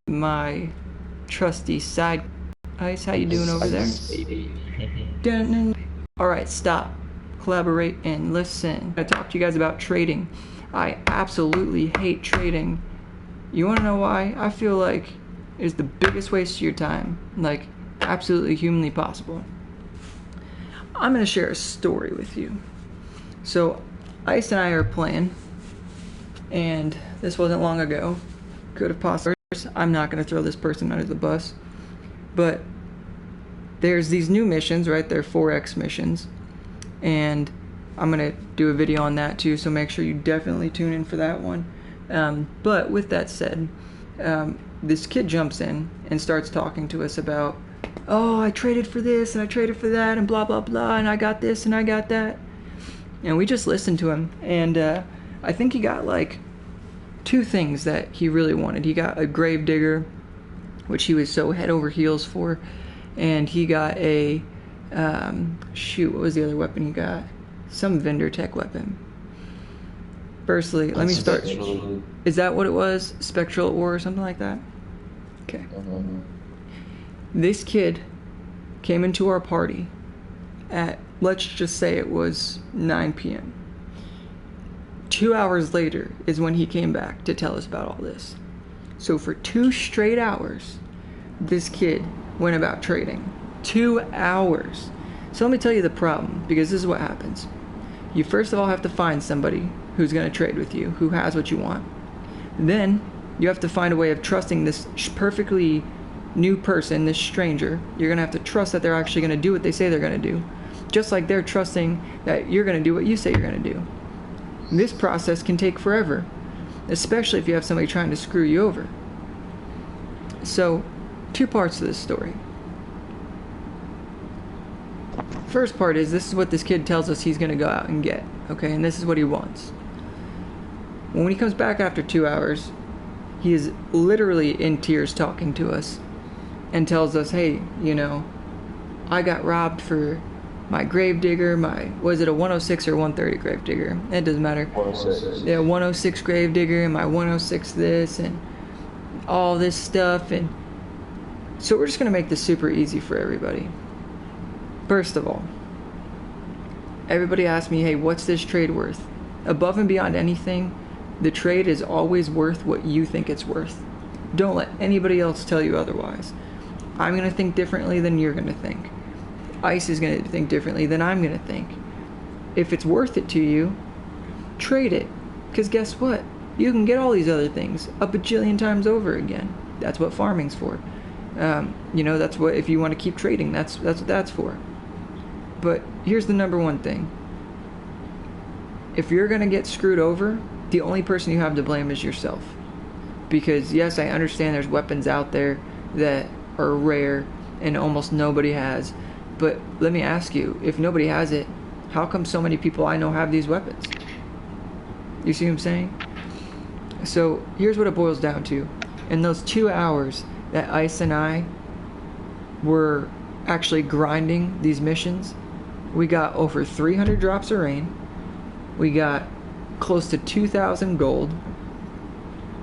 with my trusty side. Ice, how you doing over there? Alright, stop. Collaborate and listen. I talked to you guys about trading. I absolutely hate trading. You wanna know why? I feel like it's the biggest waste of your time. Like, absolutely humanly possible. I'm gonna share a story with you. So, Ice and I are playing, and this wasn't long ago. Could have possibly. I'm not gonna throw this person under the bus, but there's these new missions, right? They're 4X missions, and I'm gonna do a video on that too. So make sure you definitely tune in for that one. But with that said, this kid jumps in and starts talking to us about, oh, I traded for this and I traded for that and blah blah blah, and I got this and I got that. And we just listened to him, and I think he got like 2 things that he really wanted. He got a gravedigger, which he was so head over heels for, and he got a shoot, what was the other weapon he got? Some vendor tech weapon. Firstly, let me start. Is that what it was? Spectral ore or something like that? Okay. This kid came into our party at, let's just say it was 9 p.m. 2 hours later is when he came back to tell us about all this. So for 2 straight hours, this kid went about trading. 2 hours. So let me tell you the problem, because this is what happens. You first of all have to find somebody who's going to trade with you, who has what you want. Then you have to find a way of trusting this perfectly new person, this stranger. You're going to have to trust that they're actually going to do what they say they're going to do. Just like they're trusting that you're going to do what you say you're going to do. This process can take forever, especially if you have somebody trying to screw you over. So, 2 parts to this story. First part is, this is what this kid tells us he's going to go out and get, okay? And this is what he wants. When he comes back after 2 hours, he is literally in tears talking to us and tells us, hey, you know, I got robbed for my gravedigger, was it a 106 or 130 gravedigger? It doesn't matter. 106. Yeah, 106 gravedigger and my 106 this and all this stuff. And so we're just going to make this super easy for everybody. First of all, everybody asks me, hey, what's this trade worth? Above and beyond anything, the trade is always worth what you think it's worth. Don't let anybody else tell you otherwise. I'm going to think differently than you're going to think. Ice is going to think differently than I'm going to think. If it's worth it to you, trade it. Because guess what? You can get all these other things a bajillion times over again. That's what farming's for. You know, that's what, if you want to keep trading, that's what that's for. But here's the number one thing. If you're going to get screwed over, the only person you have to blame is yourself. Because yes, I understand there's weapons out there that are rare and almost nobody has. But let me ask you, if nobody has it, how come so many people I know have these weapons? You see what I'm saying? So here's what it boils down to. In those 2 hours that Ice and I were actually grinding these missions, we got over 300 drops of rain. We got close to 2,000 gold.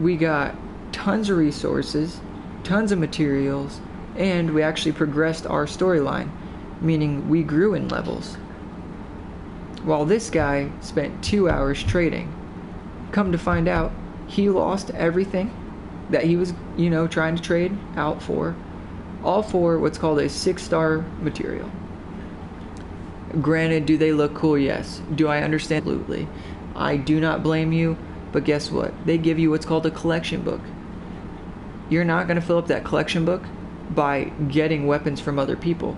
We got tons of resources, tons of materials, and we actually progressed our storyline. Meaning we grew in levels. While this guy spent 2 hours trading. Come to find out, he lost everything that he was, you know, trying to trade out for. All for what's called a 6-star material. Granted, do they look cool? Yes. Do I understand? Absolutely. I do not blame you, but guess what? They give you what's called a collection book. You're not going to fill up that collection book by getting weapons from other people.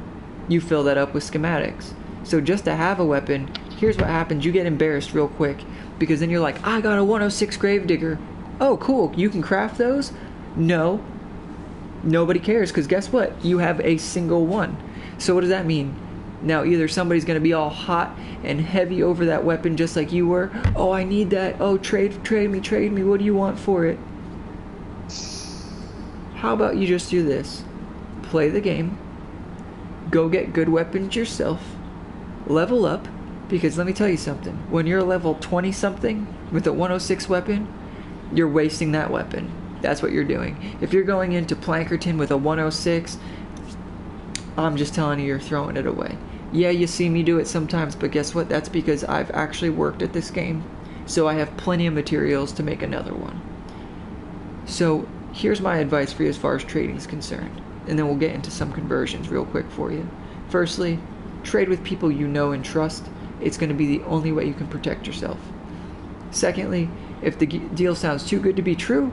You fill that up with schematics. So just to have a weapon, here's what happens. You get embarrassed real quick, because then you're like, I got a 106 gravedigger. Oh, cool. You can craft those? No. Nobody cares, because guess what? You have a single one. So what does that mean? Now either somebody's going to be all hot and heavy over that weapon just like you were. Oh, I need that. Oh, trade me. What do you want for it? How about you just do this? Play the game. Go get good weapons yourself. Level up. Because let me tell you something. When you're level 20 something with a 106 weapon, you're wasting that weapon. That's what you're doing. If you're going into Plankerton with a 106, I'm just telling you, you're throwing it away. Yeah, you see me do it sometimes, but guess what? That's because I've actually worked at this game, so I have plenty of materials to make another one. So here's my advice for you as far as trading is concerned, and then we'll get into some conversions real quick for you. Firstly, trade with people you know and trust. It's going to be the only way you can protect yourself. Secondly, if the deal sounds too good to be true,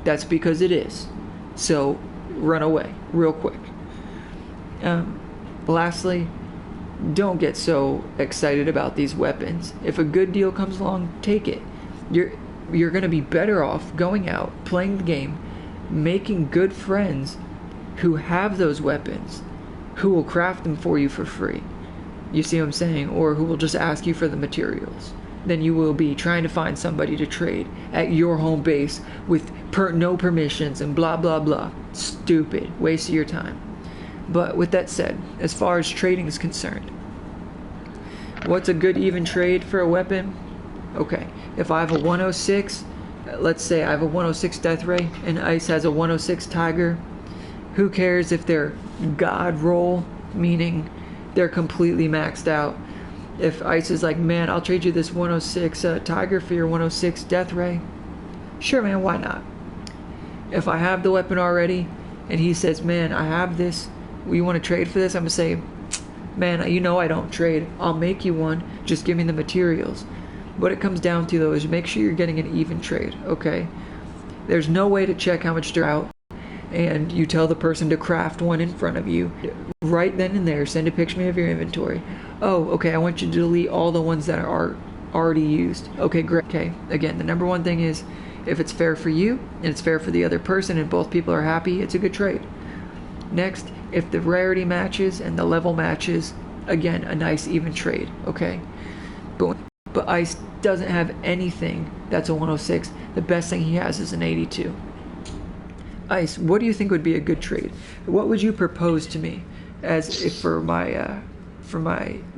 that's because it is. So run away real quick. Lastly, don't get so excited about these weapons. If a good deal comes along, take it. You're going to be better off going out, playing the game, making good friends who have those weapons, who will craft them for you for free. You see what I'm saying? Or who will just ask you for the materials. Then you will be trying to find somebody to trade at your home base with no permissions and blah blah blah. Stupid. Waste of your time. But with that said, as far as trading is concerned, what's a good even trade for a weapon? Okay, if I have a 106, let's say I have a 106 Death Ray and Ice has a 106 Tiger, who cares if they're God roll, meaning they're completely maxed out? If Ice is like, man, I'll trade you this 106 Tiger for your 106 Death Ray, sure man, why not? If I have the weapon already and he says, man, I have this, you want to trade for this? I'm going to say, man, you know I don't trade. I'll make you one. Just give me the materials. What it comes down to, though, is make sure you're getting an even trade, okay? There's no way to check how much they're out, and you tell the person to craft one in front of you. Right then and there, send a picture of your inventory. Oh, okay, I want you to delete all the ones that are already used. Okay, great. Okay, again, the number one thing is, if it's fair for you, and it's fair for the other person, and both people are happy, it's a good trade. Next, if the rarity matches and the level matches, again, a nice even trade, okay? But Ice doesn't have anything that's a 106. The best thing he has is an 82. Ice, what do you think would be a good trade? What would you propose to me as if for my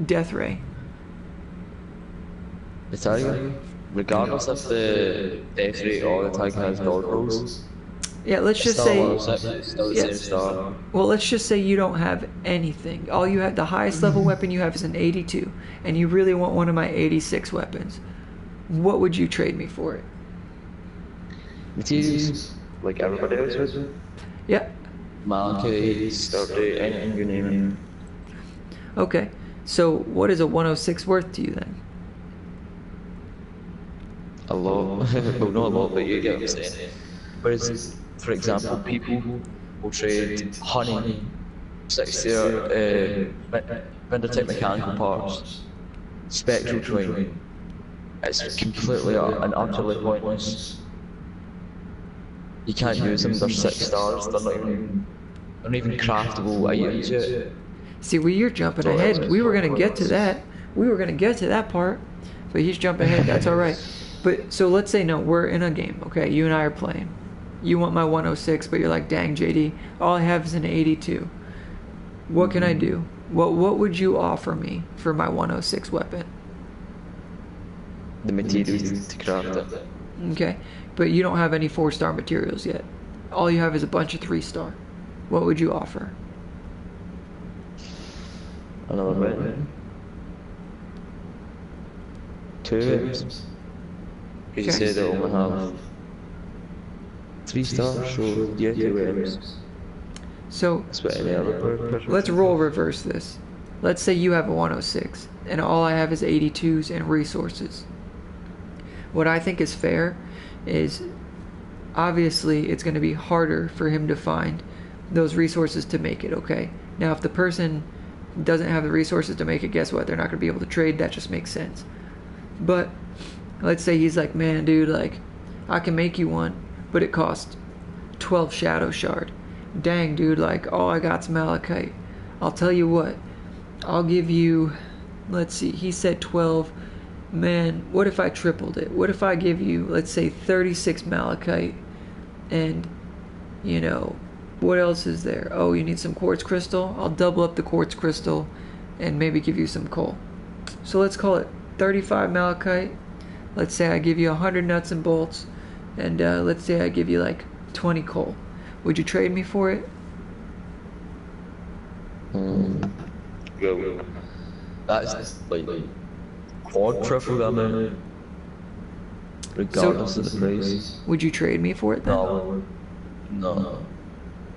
Death Ray? The Tiger, regardless of the Death Ray or the Tiger has dog rolls. Yeah, let's just say. Still the same star. Well, let's just say you don't have anything. All you have, the highest level weapon you have is an 82, and you really want one of my 86 weapons. What would you trade me for it? Materials, like everybody else would. Yeah. Malachite, sturdy, anything you name it. Okay, so what is a 106 worth to you then? A lot. Well, not a lot, but you get what I'm saying. Whereas, for example, people will trade honey, 60 Vindertech mechanical parts, spectral twine. It's completely and utterly pointless. You can't use them, they're 6 stars, they're not even craftable items yet. See, well, you're jumping ahead. We were going to get to that. We were going to get to that part, but he's jumping ahead. That's all right. But so let's say, no, we're in a game, okay? You and I are playing. You want my 106, but you're like, dang, JD, all I have is an 82. What can I do? What would you offer me for my 106 weapon? The materials to craft it. Okay, but you don't have any 4-star materials yet. All you have is a bunch of 3-star. What would you offer? Another weapon. 2 items. Because you said I only have 3 stars, so yeah, 2 items. So, that's what any other person. Let's role reverse this. Let's say you have a 106, and all I have is 82s and resources. What I think is fair is, obviously, it's going to be harder for him to find those resources to make it, okay? Now, if the person doesn't have the resources to make it, guess what? They're not going to be able to trade. That just makes sense. But let's say he's like, man, dude, like, I can make you one, but it costs 12 Shadow Shard. Dang, dude, like, all I got's Malachite. I'll tell you what, I'll give you, let's see, he said 12. Man, what if I tripled it? What if I give you, let's say, 36 Malachite, and, you know, what else is there? Oh, you need some quartz crystal? I'll double up the quartz crystal and maybe give you some coal. So let's call it 35 Malachite. Let's say I give you 100 nuts and bolts, and let's say I give you like 20 coal. Would you trade me for it? Well, that's like quad triple the amount, regardless of the price. Would you trade me for it then? No.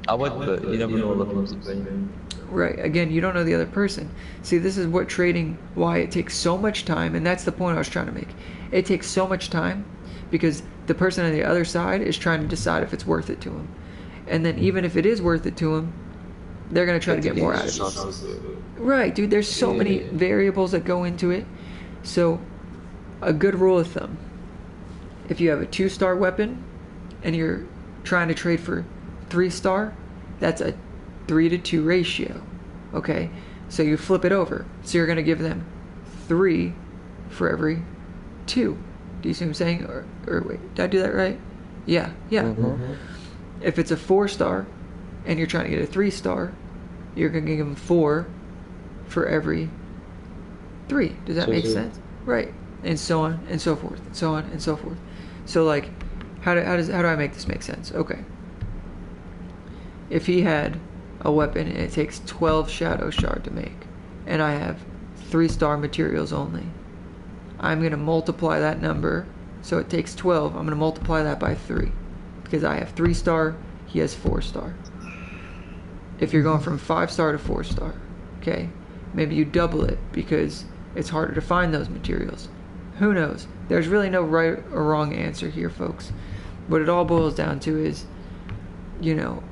I would, but you never know other people's opinion. Right. Again, you don't know the other person. See, this is what trading, why it takes so much time, and that's the point I was trying to make. It takes so much time because the person on the other side is trying to decide if it's worth it to them. And then even if it is worth it to them, they're going to try to get more out of it. Right, dude, there's so many variables that go into it. So, a good rule of thumb, if you have a 2-star weapon and you're trying to trade for 3-star, that's a 3-to-2 ratio. Okay, so you flip it over. So you're going to give them 3 for every 2. Do you see what I'm saying? Or wait, did I do that right? Yeah. If it's a 4-star and you're trying to get a 3-star, you're going to give them 4 for every 3. Does that make sense? Right. And so on and so forth. And so on and so forth. So like, how do I make this make sense? Okay. If he had a weapon and it takes 12 shadow shard to make, and I have 3-star materials only, I'm going to multiply that number. So it takes 12. I'm going to multiply that by 3 because I have 3-star, he has 4-star. If you're going from 5-star to 4-star, okay, maybe you double it because it's harder to find those materials. Who knows? There's really no right or wrong answer here, folks. What it all boils down to is, you know,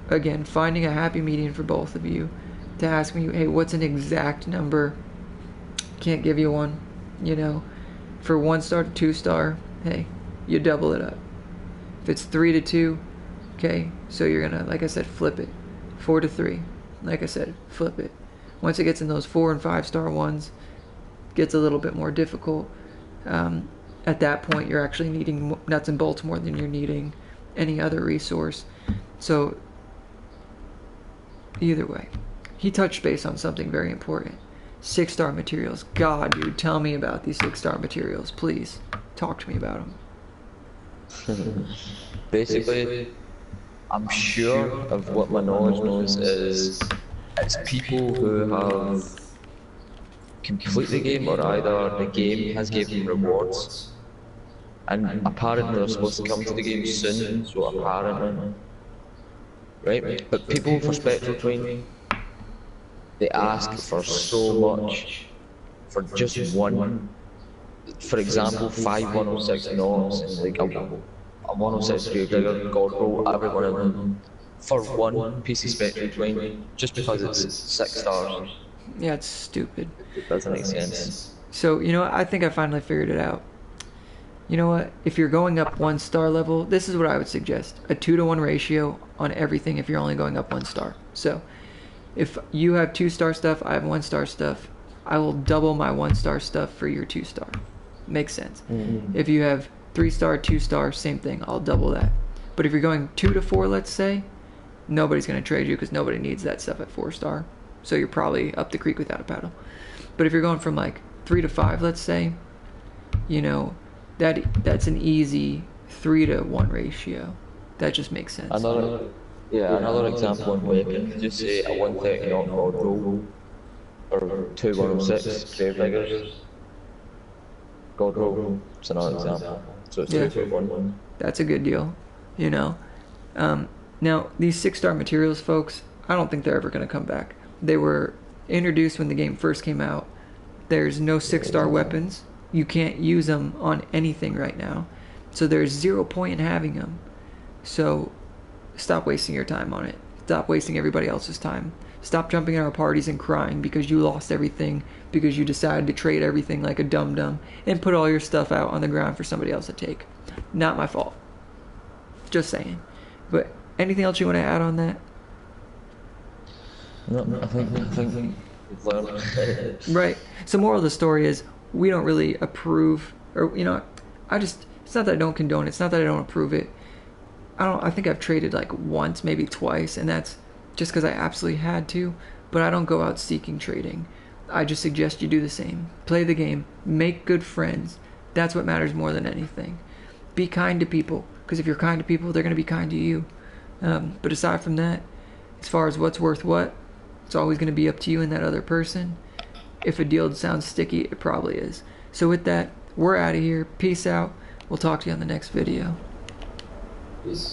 again, finding a happy median for both of you, to ask me, hey, what's an exact number? Can't give you one. You know, for 1-star to 2-star, hey, you double it up. If it's 3 to 2, okay, so you're gonna, like I said, flip it. 4 to 3, like I said, flip it. Once it gets in those 4 and 5-star ones, it gets a little bit more difficult. At that point, you're actually needing nuts and bolts more than you're needing any other resource. So, either way, he touched base on something very important. 6-star materials. God, dude, tell me about these 6-star materials, please. Talk to me about them. Basically, I'm sure of what my knowledge knows is it's people who have complete the game, or either the game has given rewards, and apparently they're supposed to come to the game soon, so apparently, right? But people for Spectral Twin, they ask for so much for just one. For example, 5 106 knots and like a 106 Stryker, God roll, every one of them for one piece of Spectral Twin, just because it's 6 stars. Yeah, it's stupid. Doesn't make sense. So, you know what? I think I finally figured it out. You know what? If you're going up 1-star level, this is what I would suggest. A 2-to-1 ratio on everything if you're only going up 1 star. So, if you have 2-star stuff, I have 1-star stuff, I will double my 1-star stuff for your 2-star. Makes sense. If you have 3-star, 2-star, same thing, I'll double that. But if you're going 2 to 4, let's say, nobody's going to trade you because nobody needs that stuff at 4-star. So you're probably up the creek without a paddle. But if you're going from like 3 to 5, let's say, you know, that's an easy 3-to-1 ratio. That just makes sense. Another example on weapon, just say a 130 knock God roll, or 2 106 grave diggers. God roll, it's another example. So it's 2 to 1. That's a good deal, you know. Now, these 6-star materials, folks, I don't think they're ever going to come back. They were introduced when the game first came out. There's no 6-star weapons. You can't use them on anything right now. So there's 0 point in having them. So stop wasting your time on it. Stop wasting everybody else's time. Stop jumping in our parties and crying because you lost everything, because you decided to trade everything like a dum-dum and put all your stuff out on the ground for somebody else to take. Not my fault. Just saying. But anything else you want to add on that? No, I think we've learned. Right. So moral of the story is we don't really approve, or, you know, it's not that I don't condone it. It's not that I don't approve it. I think I've traded like once, maybe twice, and that's just because I absolutely had to, but I don't go out seeking trading. I just suggest you do the same. Play the game. Make good friends. That's what matters more than anything. Be kind to people. Because if you're kind to people, they're going to be kind to you. But aside from that, as far as what's worth what, it's always going to be up to you and that other person. If a deal sounds sticky, it probably is. So with that, we're out of here. Peace out. We'll talk to you on the next video. Peace.